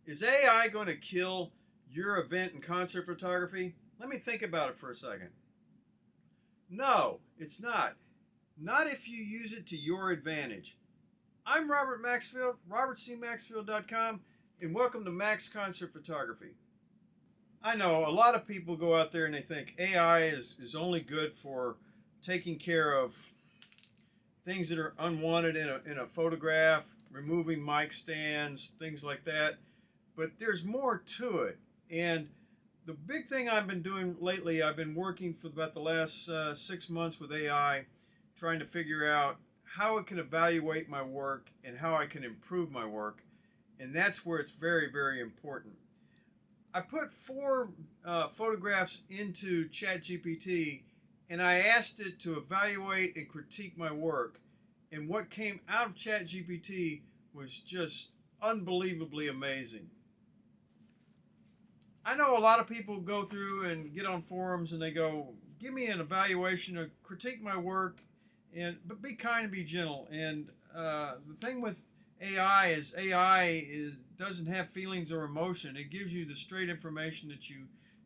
Is AI going to kill your event and concert photography? Let me think about it for a second. No, it's not. Not if you use it to your advantage. I'm Robert Maxfield, robertcmaxfield.com, and welcome to Max Concert Photography. I know a lot of people go out there and they think AI is only good for taking care of things that are unwanted in a photograph, removing mic stands, things like that. But there's more to it. And the big thing I've been doing lately, I've been working for about the last 6 months with AI, trying to figure out how it can evaluate my work and how I can improve my work. And that's where it's very, very important. I put four photographs into ChatGPT and I asked it to evaluate and critique my work. And what came out of ChatGPT was just unbelievably amazing. I know a lot of people go through and get on forums and they go, give me an evaluation or critique my work, but be kind and be gentle. And the thing with AI doesn't have feelings or emotion. It gives you the straight information that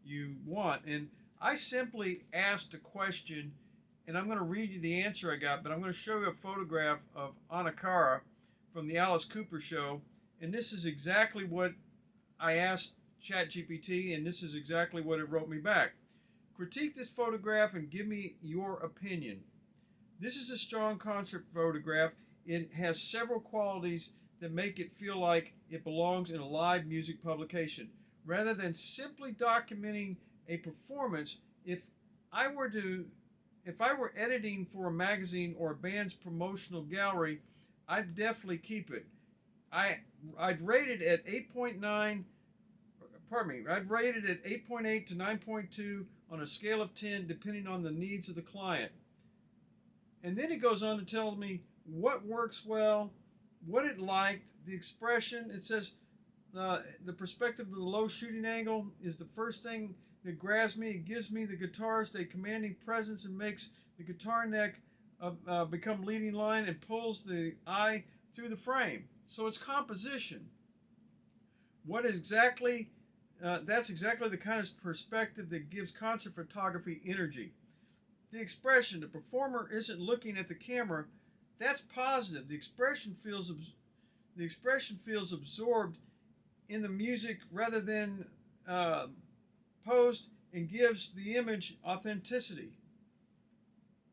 you want. And I simply asked a question, and I'm going to read you the answer I got, but I'm going to show you a photograph of Anna Cara from the Alice Cooper show. And this is exactly what I asked ChatGPT, and this is exactly what it wrote me back. Critique this photograph and give me your opinion. This is a strong concert photograph. It has several qualities that make it feel like it belongs in a live music publication. Rather than simply documenting a performance, if I were editing for a magazine or a band's promotional gallery, I'd definitely keep it. I'd rate it at 8.9. I'd rate it at 8.8 to 9.2 on a scale of 10, depending on the needs of the client. And then it goes on to tell me what works well, what it liked, the expression. It says the perspective of the low shooting angle is the first thing that grabs me. It gives me the guitarist a commanding presence and makes the guitar neck become leading line and pulls the eye through the frame. So it's composition. What exactly? That's exactly the kind of perspective that gives concert photography energy. The expression, the performer isn't looking at the camera. That's positive. The expression feels absorbed in the music rather than posed, and gives the image authenticity.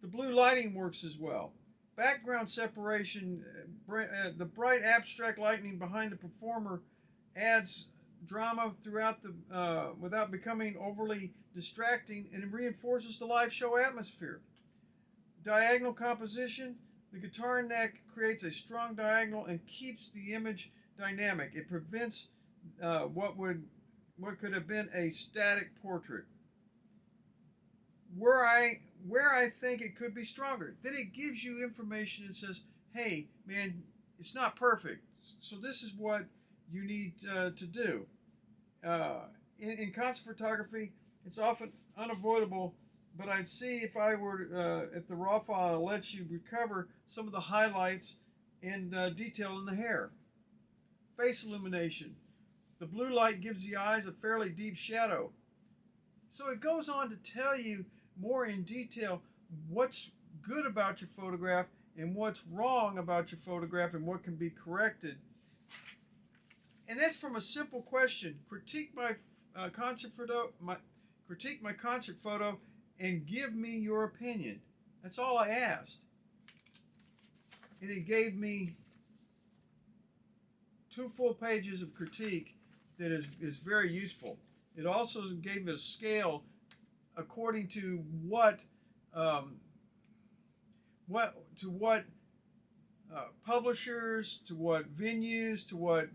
The blue lighting works as well. Background separation, the bright abstract lighting behind the performer adds drama throughout without becoming overly distracting, and it reinforces the live show atmosphere. Diagonal composition, the guitar neck creates a strong diagonal and keeps the image dynamic. It prevents what could have been a static portrait. Where I think it could be stronger, then it gives you information and says, hey man, it's not perfect, so this is what you need to do. In concert photography, it's often unavoidable, but I'd see if the raw file lets you recover some of the highlights and detail in the hair. Face illumination. The blue light gives the eyes a fairly deep shadow. So it goes on to tell you more in detail what's good about your photograph and what's wrong about your photograph and what can be corrected. And that's from a simple question: critique my critique my concert photo, and give me your opinion. That's all I asked, and it gave me 2 full pages of critique that is very useful. It also gave me a scale according to what publishers, to what venues, to what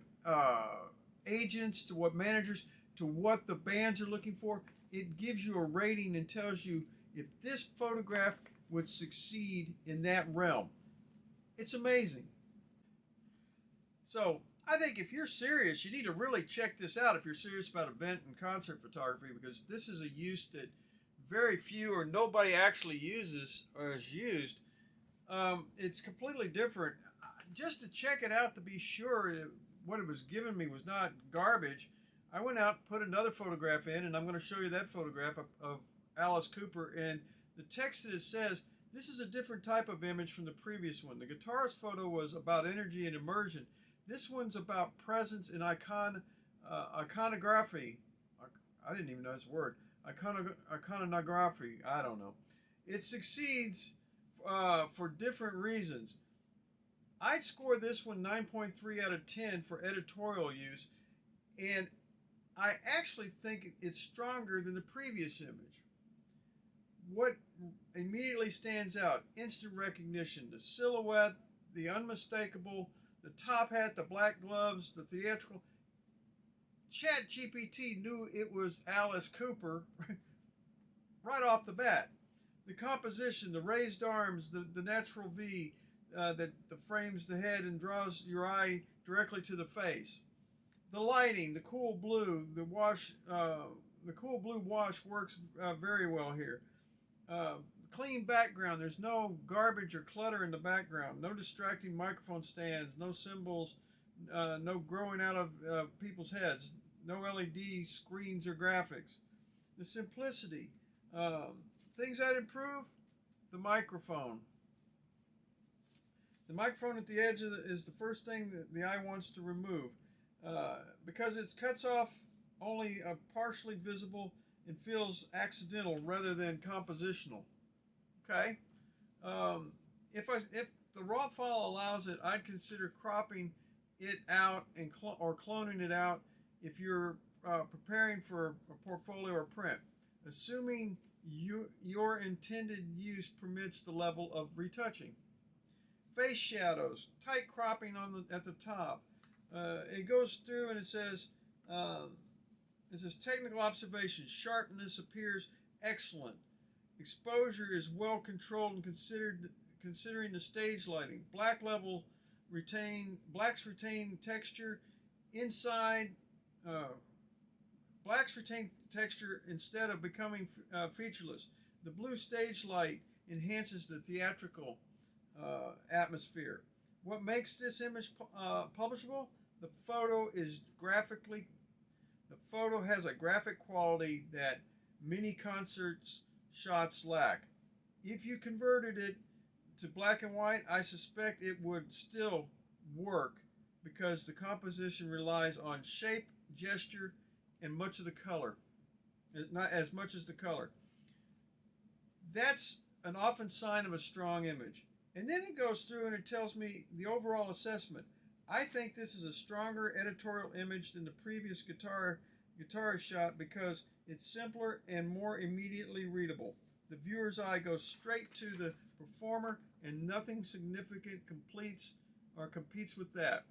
agents, to what managers, to what the bands are looking for. It gives you a rating and tells you if this photograph would succeed in that realm. It's amazing. So I think if you're serious, you need to really check this out if you're serious about event and concert photography, because this is a use that very few or nobody actually uses or is used. It's completely different. Just to check it out to be sure, what it was giving me was not garbage, I went out, put another photograph in, and I'm going to show you that photograph of Alice Cooper. And the text that it says, this is a different type of image from the previous one. The guitarist photo was about energy and immersion. This one's about presence and iconography. I didn't even know this word. Iconography. I don't know. It succeeds for different reasons. I'd score this one 9.3 out of 10 for editorial use, and I actually think it's stronger than the previous image. What immediately stands out? Instant recognition. The silhouette, the unmistakable, the top hat, the black gloves, the theatrical. ChatGPT knew it was Alice Cooper right off the bat. The composition, the raised arms, the natural V that frames the head and draws your eye directly to the face. The lighting, the cool blue, the cool blue wash works very well here. Clean background. There's no garbage or clutter in the background. No distracting microphone stands. No symbols. No growing out of people's heads. No LED screens or graphics. The simplicity. Things I'd improve. The microphone. The microphone at the edge is the first thing that the eye wants to remove because it cuts off only a partially visible and feels accidental rather than compositional. Okay, if the raw file allows it, I'd consider cropping it out and or cloning it out if you're preparing for a portfolio or print, assuming your intended use permits the level of retouching. Face shadows, tight cropping at the top. It goes through and it says technical observation. Sharpness appears excellent. Exposure is well controlled and considering the stage lighting. Blacks retain texture inside. Blacks retain texture instead of becoming featureless. The blue stage light enhances the theatrical atmosphere. What makes this image publishable? The photo has a graphic quality that many concerts shots lack. If you converted it to black and white, I suspect it would still work because the composition relies on shape, gesture, and much of the color. Not as much as the color. That's an often sign of a strong image. And then it goes through and it tells me the overall assessment. I think this is a stronger editorial image than the previous guitarist shot because it's simpler and more immediately readable. The viewer's eye goes straight to the performer and nothing significant competes with that.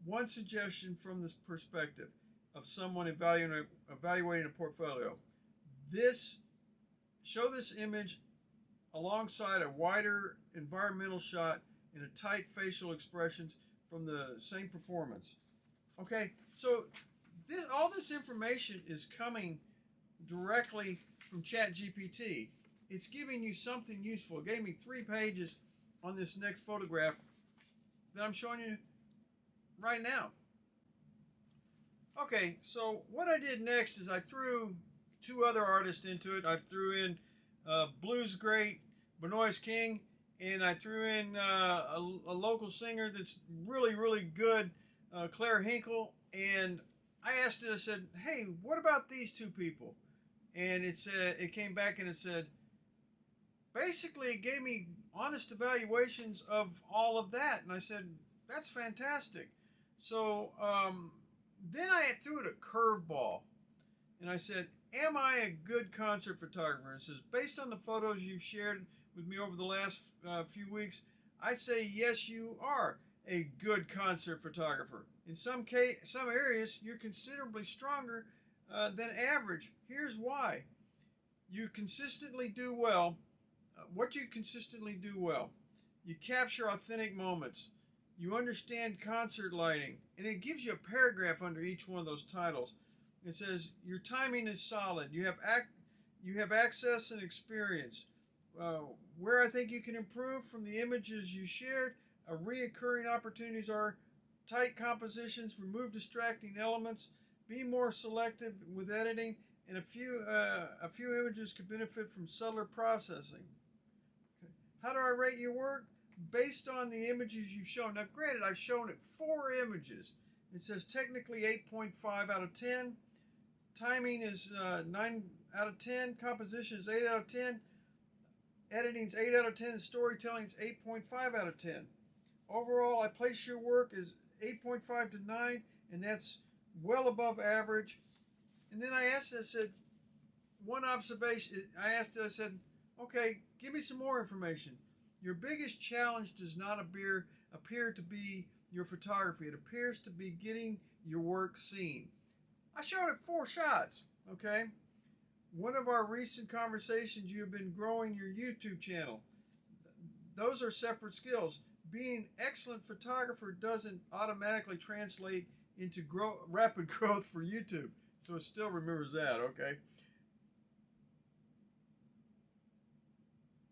One suggestion from this perspective of someone evaluating a portfolio. Show this image alongside a wider environmental shot and a tight facial expressions from the same performance. Okay, so all this information is coming directly from ChatGPT. It's giving you something useful. It gave me 3 pages on this next photograph that I'm showing you right now. Okay, so what I did next is I threw 2 other artists into it. I threw in blues great Benoist King, and I threw in a local singer that's really, really good, Claire Hinkle. And I asked it, I said, hey, what about these 2 people? And it came back and it said, basically it gave me honest evaluations of all of that. And I said, that's fantastic. So then I threw it a curveball. And I said, am I a good concert photographer? It says, based on the photos you've shared with me over the last few weeks, I'd say yes, you are a good concert photographer. In some areas, you're considerably stronger than average. Here's why. You consistently do well. What you consistently do well. You capture authentic moments. You understand concert lighting. And it gives you a paragraph under each one of those titles. It says, your timing is solid. You have access and experience. Where I think you can improve from the images you shared, reoccurring opportunities are tight compositions, remove distracting elements, be more selective with editing, and a few images could benefit from subtler processing. Okay. How do I rate your work? Based on the images you've shown. Now, granted, I've shown it 4 images. It says technically 8.5 out of 10. Timing is 9 out of 10. Composition is 8 out of 10. Editing is 8 out of 10. And storytelling is 8.5 out of 10. Overall, I place your work as 8.5 to 9, and that's well above average. And then I said, one observation. I said, okay, give me some more information. Your biggest challenge does not appear to be your photography. It appears to be getting your work seen. I showed it 4 shots, okay? One of our recent conversations, you have been growing your YouTube channel. Those are separate skills. Being an excellent photographer doesn't automatically translate into rapid growth for YouTube. So it still remembers that, okay?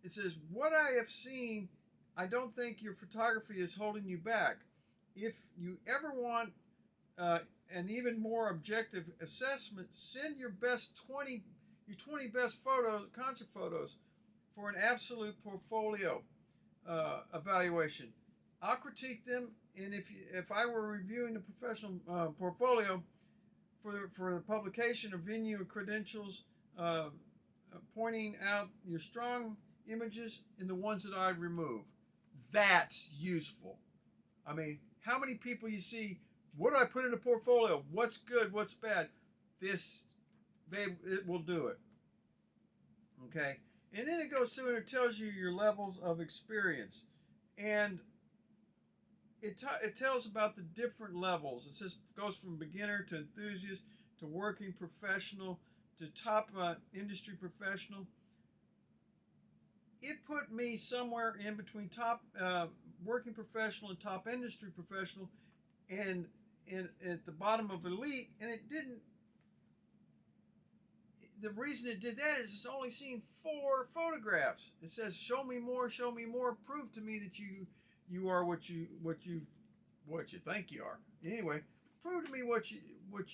It says, what I have seen, I don't think your photography is holding you back. If you ever want an even more objective assessment, send your 20 best photos, concert photos, for an absolute portfolio evaluation. I'll critique them, and if I were reviewing the professional portfolio for the publication of venue and credentials, pointing out your strong images and the ones that I remove. That's useful. I mean, how many people you see, what do I put in a portfolio? What's good? What's bad? It will do it. Okay? And then it goes through and it tells you your levels of experience. And it tells about the different levels. It goes from beginner to enthusiast to working professional to top industry professional. It put me somewhere in between top working professional and top industry professional, and at the bottom of elite. And it didn't. The reason it did that is it's only seen 4 photographs. It says, "Show me more, show me more. Prove to me that you are what you think you are." Anyway, prove to me what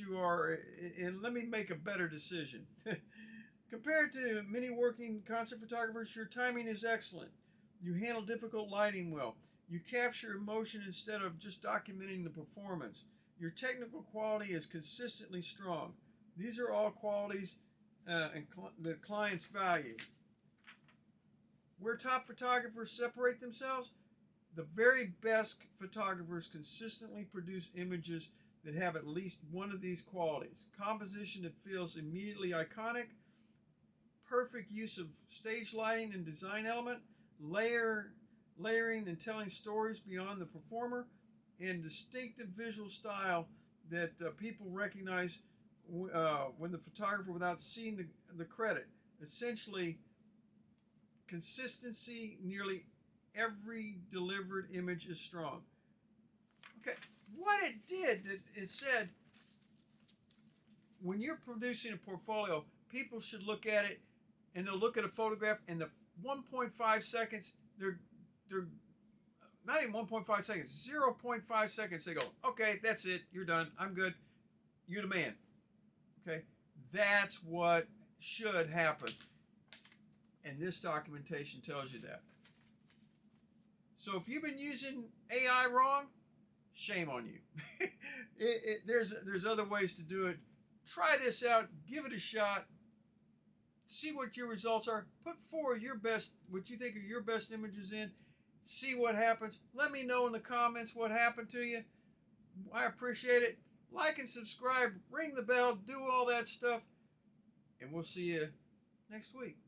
you are, and let me make a better decision. Compared to many working concert photographers, your timing is excellent. You handle difficult lighting well. You capture emotion instead of just documenting the performance. Your technical quality is consistently strong. These are all qualities the clients value. Where top photographers separate themselves, the very best photographers consistently produce images that have at least one of these qualities. Composition that feels immediately iconic, perfect use of stage lighting and design element, layering and telling stories beyond the performer, and distinctive visual style that people recognize when the photographer, without seeing the credit. Essentially, consistency. Nearly every delivered image is strong. Okay, what it did, it said, when you're producing a portfolio, people should look at it, and they'll look at a photograph, and the 1.5 seconds, they're not even 1.5 seconds, 0.5 seconds, they go, okay, that's it, you're done, I'm good, you're the man. Okay, that's what should happen, and this documentation tells you that. So if you've been using AI wrong, shame on you. There's other ways to do it. Try this out, give it a shot, see what your results are, put 4 of your best, what you think are your best images in, see what happens. Let me know in the comments what happened to you. I appreciate it. Like and subscribe, ring the bell, do all that stuff, and we'll see you next week.